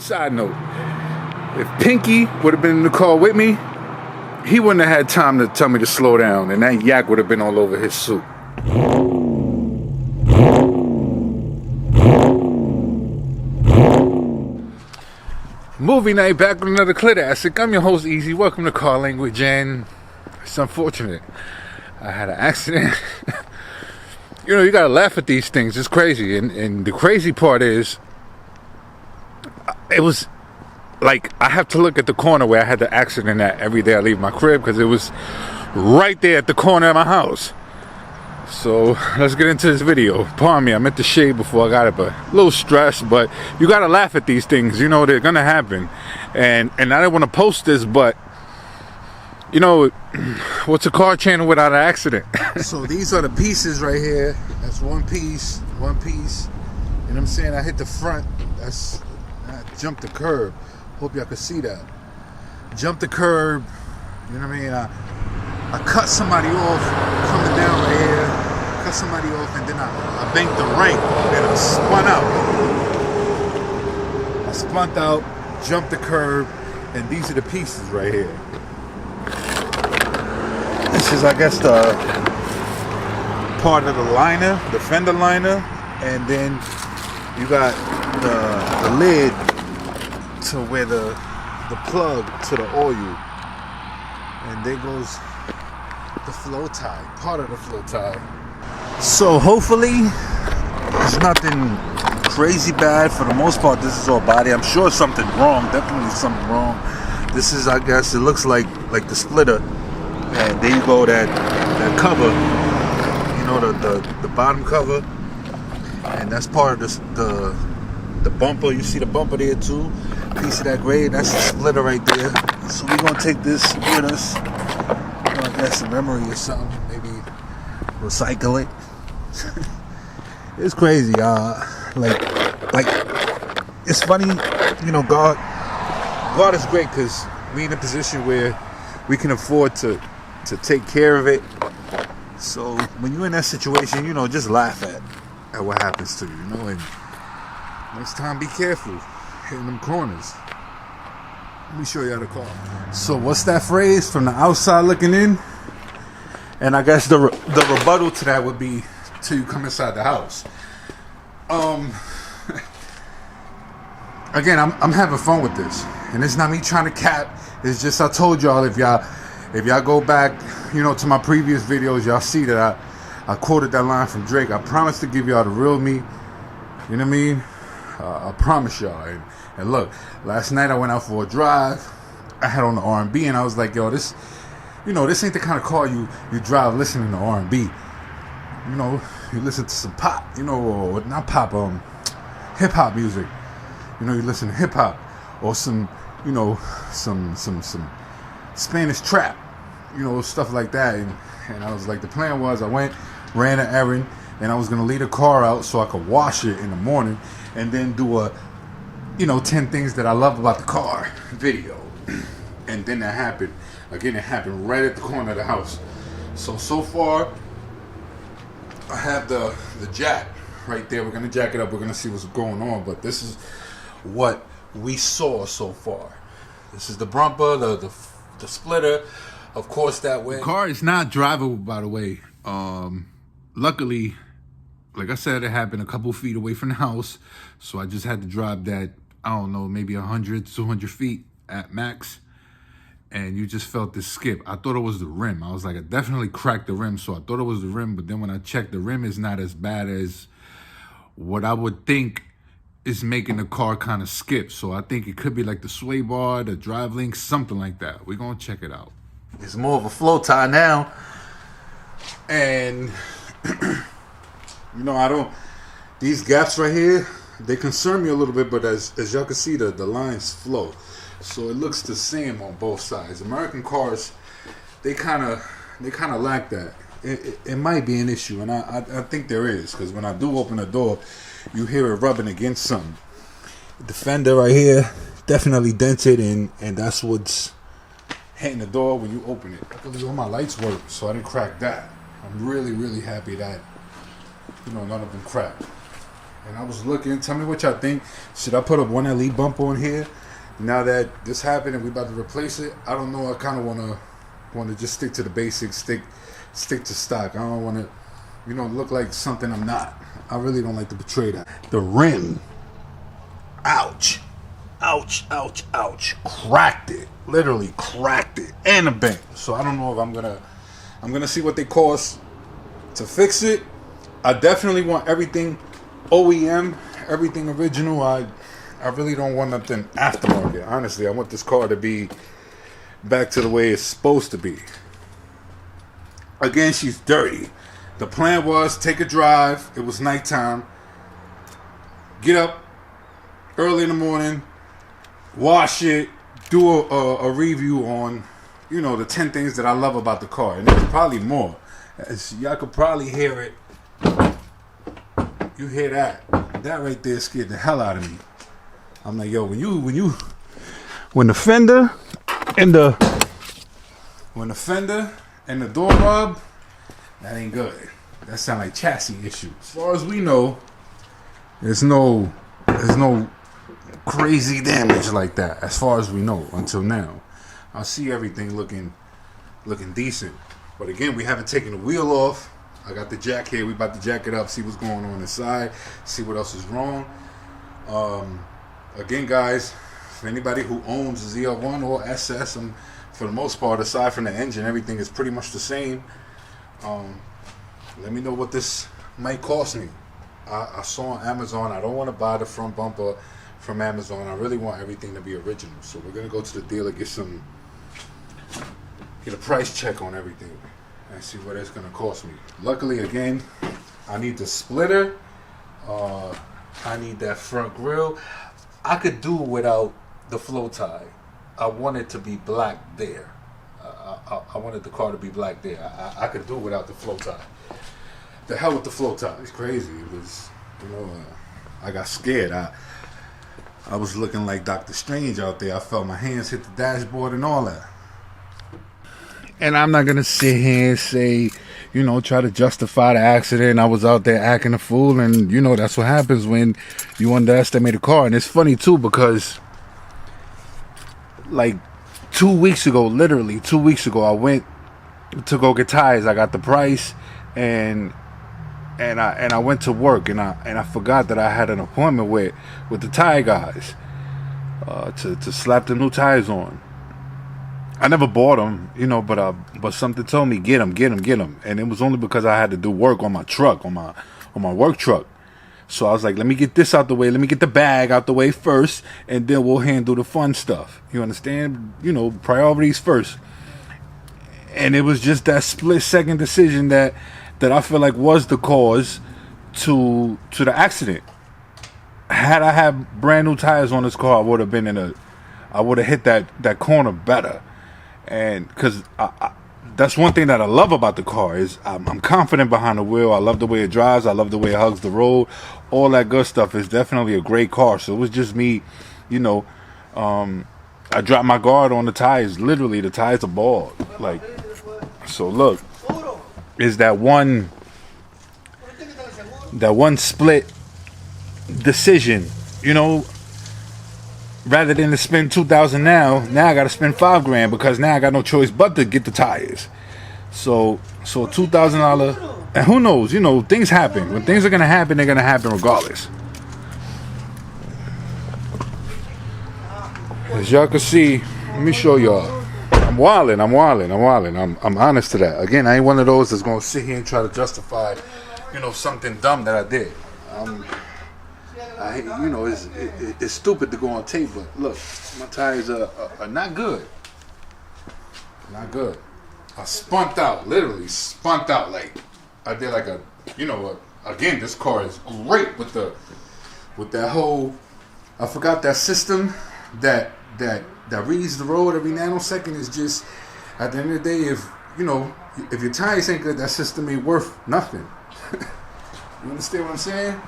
Side note, if Pinky would have been in the car with me, he wouldn't have had time to tell me to slow down, and that yak would have been all over his suit. Movie night, back with another Classic. I'm your host, Easy. Welcome to Car Language, and it's unfortunate. I had an accident. You know, you gotta laugh at these things. It's crazy, and the crazy part is, it was like I have to look at the corner where I had the accident at every day I leave my crib, because it was right there at the corner of my house. So let's get into this video. Pardon me, I meant to shave before I got it, but a little stressed. But you gotta laugh at these things. You know, they're gonna happen. And I didn't want to post this, but you know, what's a car channel without an accident? So these are the pieces right here. That's one piece. You know what I'm saying? I hit the front. I jumped the curb. Hope y'all can see that. Jumped the curb. You know what I mean? I cut somebody off coming down right here. Cut somebody off, and then I banked the right, and I spun out, jumped the curb, and these are the pieces right here. This is, I guess, the part of the liner, the fender liner, and then you got the lid to where the plug to the oil, and there goes the flow tie, part of the flow tie. So hopefully there's nothing crazy bad. For the most part, this is all body. I'm sure something wrong, definitely something wrong. This is, I guess, it looks like the splitter, and there you go, that cover, you know, the bottom cover, and that's part of the bumper. You see the bumper there too, piece of that grade, that's the splitter right there. So we're gonna take this with us. That's a memory or something, maybe recycle it. It's crazy, like it's funny, you know. God is great, because we in a position where we can afford to take care of it. So when you're in that situation, you know, just laugh at what happens to you, you know. And next time, be careful hitting them corners. Let me show you how to call. So what's that phrase? From the outside looking in. And I guess the rebuttal to that would be till you come inside the house. Again, I'm having fun with this, and it's not me trying to cap. It's just, I told y'all, if y'all go back, you know, to my previous videos, y'all see that I quoted that line from Drake. I promise to give y'all the real me. You know what I mean? I promise y'all. And look, last night I went out for a drive. I had on the R&B, and I was like, yo, this, you know, this ain't the kind of car you drive listening to R&B. You know, you listen to some pop, you know, or not pop, hip hop music. You know, you listen to hip hop, or some, you know, some Spanish trap, you know, stuff like that. And I was like, the plan was, I went, ran an errand, and I was gonna leave the car out so I could wash it in the morning, and then do a, you know, 10 things that I love about the car video. And then that happened. Again, it happened right at the corner of the house. So far, I have the jack right there. We're gonna jack it up. We're gonna see what's going on. But this is what we saw so far. This is the bumper, the splitter. Of course, that way. The car is not drivable, by the way. Luckily, like I said, it happened a couple feet away from the house. So I just had to drive that, I don't know, maybe 100, 200 feet at max. And you just felt this skip. I thought it was the rim. I was like, I definitely cracked the rim, so I thought it was the rim. But then when I checked, the rim is not as bad as what I would think is making the car kind of skip. So I think it could be like the sway bar, the drive link, something like that. We're going to check it out. It's more of a flow tie now. And, you know, these gaps right here, they concern me a little bit. But as y'all can see, the lines flow. So it looks the same on both sides. American cars, they kind of lack that. It might be an issue, and I think there is, because when I do open the door, you hear it rubbing against something. The fender right here, definitely dented, and that's what's hitting the door when you open it. Luckily, all my lights work, so I didn't crack that. I'm really, really happy that, you know, none of them cracked. And I was looking, tell me what y'all think. Should I put a 1LE bump on here? Now that this happened and we about to replace it, I don't know. I kind of want to just stick to the basics, stick to stock. I don't want to, look like something I'm not. I really don't like to portray that. The rim, ouch, ouch, ouch, ouch, cracked it, literally cracked it, and a bent. So I don't know if I'm gonna see what they cost to fix it. I definitely want everything OEM, everything original. I really don't want nothing aftermarket. Honestly, I want this car to be back to the way it's supposed to be. Again, she's dirty. The plan was take a drive. It was nighttime. Get up early in the morning, wash it, do a review on, the 10 things that I love about the car. And there's probably more. As y'all could probably hear it. You hear that? That right there scared the hell out of me. I'm like, yo, when the fender and the door rub, that ain't good. That sound like chassis issues. As far as we know, there's no crazy damage like that. As far as we know, until now, I see everything looking decent. But again, we haven't taken the wheel off. I got the jack here. We about to jack it up, see what's going on inside, see what else is wrong. Again, guys, for anybody who owns a ZL1 or SS, for the most part, aside from the engine, everything is pretty much the same. Let me know what this might cost me. I saw on Amazon. I don't want to buy the front bumper from Amazon. I really want everything to be original. So we're gonna go to the dealer, get a price check on everything and see what it's gonna cost me. Luckily, again, I need the splitter. I need that front grille. I could do without the flow tie. I want it to be black there. I wanted the car to be black there. I could do without the flow tie. The hell with the flow tie. It's crazy. It was, I got scared. I was looking like Dr. Strange out there. I felt my hands hit the dashboard and all that. And I'm not going to sit here and say, try to justify the accident. I was out there acting a fool. And, that's what happens when you underestimate a car. And it's funny, too, because, like, 2 weeks ago, literally 2 weeks ago, I went to go get tires. I got the price, and I went to work, and I forgot that I had an appointment with the tire guys to slap the new tires on. I never bought them, but something told me get them, and it was only because I had to do work on my truck, on my work truck. So I was like, let me get this out the way. Let me get the bag out the way first, and then we'll handle the fun stuff. You understand? Priorities first. And it was just that split-second decision that I feel like was the cause to the accident. Had I had brand new tires on this car, I would have hit that corner better. And because that's one thing that I love about the car is I'm confident behind the wheel. I love the way it drives. I love the way it hugs the road. All that good stuff. Is definitely a great car. So it was just me, I dropped my guard on the tires. Literally, the tires are bald. Like, so look, is that one split decision, rather than to spend $2,000 now I got to spend $5,000 because now I got no choice but to get the tires. So $2,000, and who knows? Things happen. When things are gonna happen, they're gonna happen regardless. As y'all can see, let me show y'all. I'm wilding. I'm honest to that. Again, I ain't one of those that's gonna sit here and try to justify, something dumb that I did. It's stupid to go on tape, but look, my tires are not good. Not good. I spunked out, literally spunked out. Like I did like again, this car is great with that whole. I forgot that system that reads the road every nanosecond. Is just at the end of the day, if your tires ain't good, that system ain't worth nothing. You understand what I'm saying?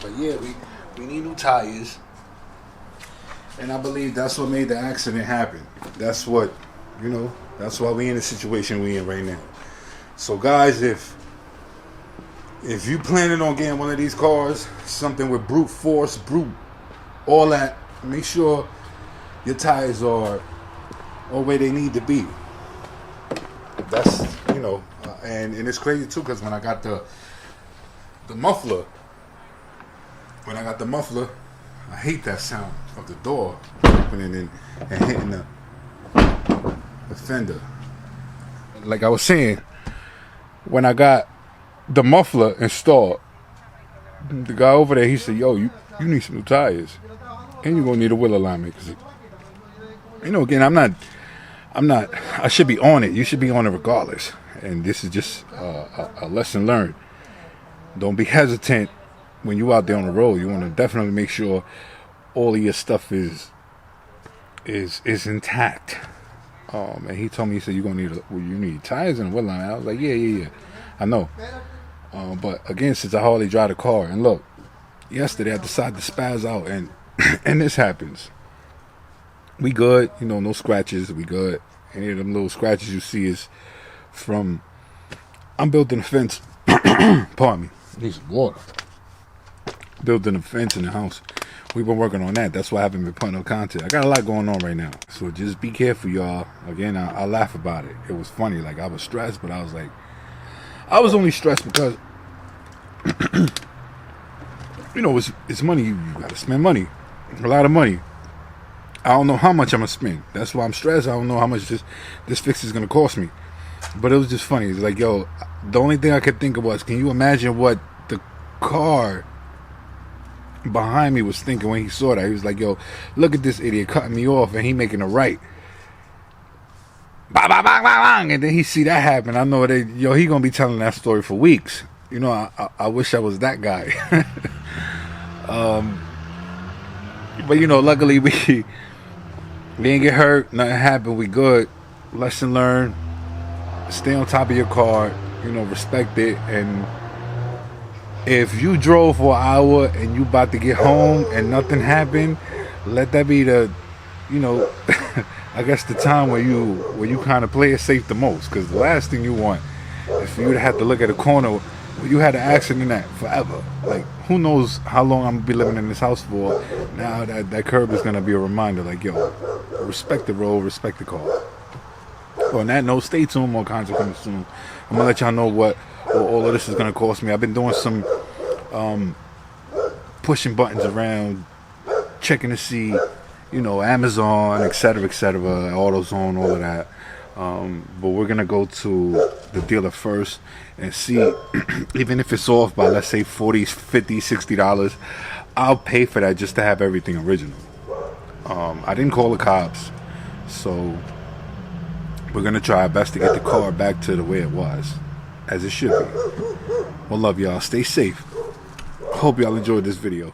But yeah, we need new tires, and I believe that's what made the accident happen. That's what, that's why we in the situation we in right now. So guys, if if you planning on getting one of these cars, something with brute force, all that, make sure your tires are where they need to be. That's, you know, and it's crazy too, because when I got the muffler, I hate that sound of the door opening and hitting the fender. Like I was saying, when I got the muffler installed, the guy over there, he said, yo, you need some new tires, and you're gonna need a wheel alignment, because, you know, again, I should be on it. You should be on it regardless. And this is just a lesson learned. Don't be hesitant when you out there on the road. You want to definitely make sure all of your stuff is intact. And he told me, he said, you're gonna you need tires and a wheel alignment. I was like, yeah, I know. But again, since I hardly drive the car, and look, yesterday I decided to spaz out, and and this happens. We good, you know, no scratches. We good. Any of them little scratches you see is from I'm building a fence. Pardon me. Need some water. Building a fence in the house. We've been working on that. That's why I haven't been putting no content. I got a lot going on right now, so just be careful, y'all. Again, I laugh about it. It was funny. Like, I was stressed, but I was like, I was only stressed because you know, it's money. You gotta spend money, a lot of money. I don't know how much I'm gonna spend. That's why I'm stressed. I don't know how much this fix is gonna cost me. But it was just funny. It's like, yo, the only thing I could think of was, can you imagine what the car behind me was thinking when he saw that? He was like, yo, look at this idiot cutting me off, and he making a right. Bang, bang, bang, bang, and then he see that happen. I know that, yo, he gonna be telling that story for weeks. You know, I wish I was that guy. But you know, luckily we didn't get hurt. Nothing happened. We good. Lesson learned. Stay on top of your car. You know, respect it. And if you drove for an hour and you about to get home and nothing happened, let that be the, you know, I guess the time where you kind of play it safe the most. Because the last thing you want is for you to have to look at a corner where you had an accident at forever. Like, who knows how long I'm gonna be living in this house for. Now that curb is gonna be a reminder, like, yo, respect the road, respect the car. Well, on that note, stay tuned. More content coming soon. I'm gonna let y'all know what all of this is gonna cost me. I've been doing some pushing buttons around, checking to see, you know, Amazon, etc., AutoZone, all of that. But we're gonna go to the dealer first and see, even if it's off by, let's say, $40, $50, $60, I'll pay for that just to have everything original. I didn't call the cops, so we're gonna try our best to get the car back to the way it was, as it should be. Well, love y'all. Stay safe. Hope y'all enjoyed this video.